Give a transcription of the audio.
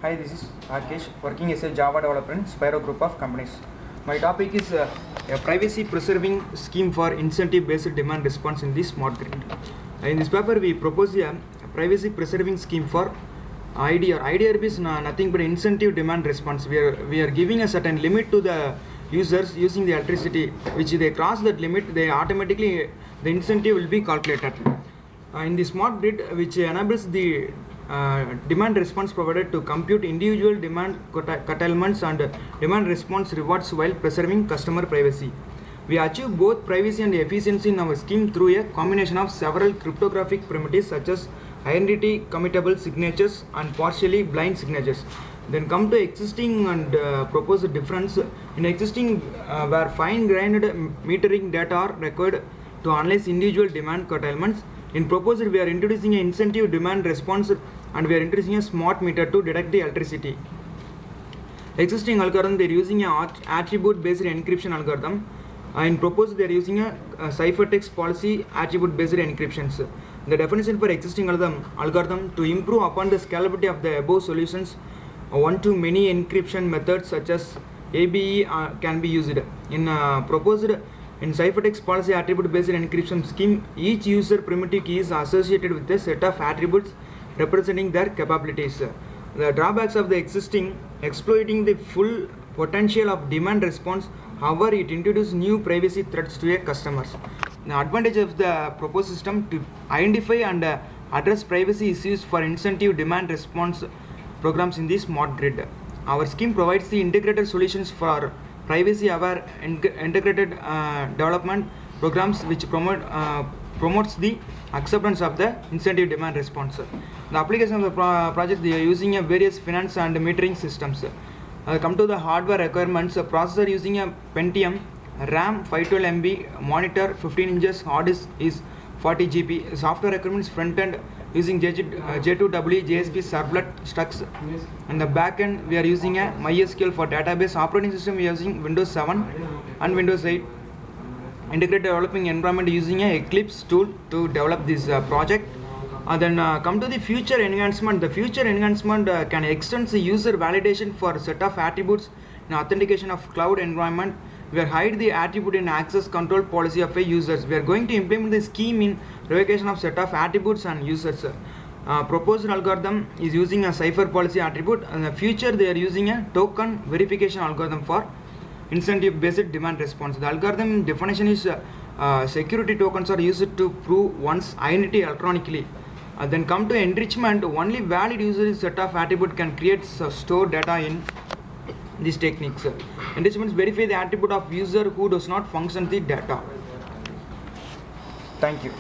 Hi, this is Rakesh, working as a Java developer in Spiro Group of companies. My topic is a privacy preserving scheme for incentive based demand response in the smart grid. In this paper, we propose a privacy preserving scheme for IDR. IDR is nothing but incentive demand response. We are giving a certain limit to the users using the electricity, which they cross that limit, they automatically the incentive will be calculated. In the smart grid, which enables the demand response provider to compute individual demand curtailments and demand response rewards while preserving customer privacy. We achieve both privacy and efficiency in our scheme through a combination of several cryptographic primitives such as identity committable signatures and partially blind signatures. Then come to existing and proposed difference. In existing, where fine-grained metering data are required to analyze individual demand curtailments. In proposed, we are introducing an incentive demand response and we are introducing a smart meter to detect the electricity. Existing algorithm, they are using an attribute based encryption algorithm. In proposed, they are using a ciphertext policy attribute based encryptions. The definition for existing algorithm to improve upon the scalability of the above solutions, one-to-many encryption methods such as ABE can be used. In proposed, in ciphertext policy attribute based encryption scheme, each user primitive key is associated with a set of attributes representing their capabilities. The drawbacks of the existing, exploiting the full potential of demand response, however, it introduces new privacy threats to a customers. The advantage of the proposed system to identify and address privacy issues for incentive demand response programs in the smart grid. Our scheme provides the integrated solutions for privacy aware integrated development programs which promotes the acceptance of the incentive demand response. The application of the project, they are using a various finance and metering systems. Come to the hardware requirements, a processor using a Pentium, RAM 512 MB, monitor 15 inches, hard disk is 40 GB. Software requirements, front end using J2W, JSP, Servlet, Strux. And the back end, we are using a MySQL for database. Operating system, we are using Windows 7 and Windows 8. Integrated developing environment using a Eclipse tool to develop this project. Then come to the future enhancement. The future enhancement can extend the user validation for a set of attributes in authentication of cloud environment. We are hide the attribute in access control policy of a users. We are going to implement the scheme in revocation of set of attributes and users. Proposed algorithm is using a cipher policy attribute. In the future, they are using a token verification algorithm for incentive based demand response. The algorithm definition is security tokens are used to prove one's identity electronically. Then come to enrichment. Only valid user set of attribute can create store data in these techniques. Enrichments verify the attribute of user who does not function the data. Thank you.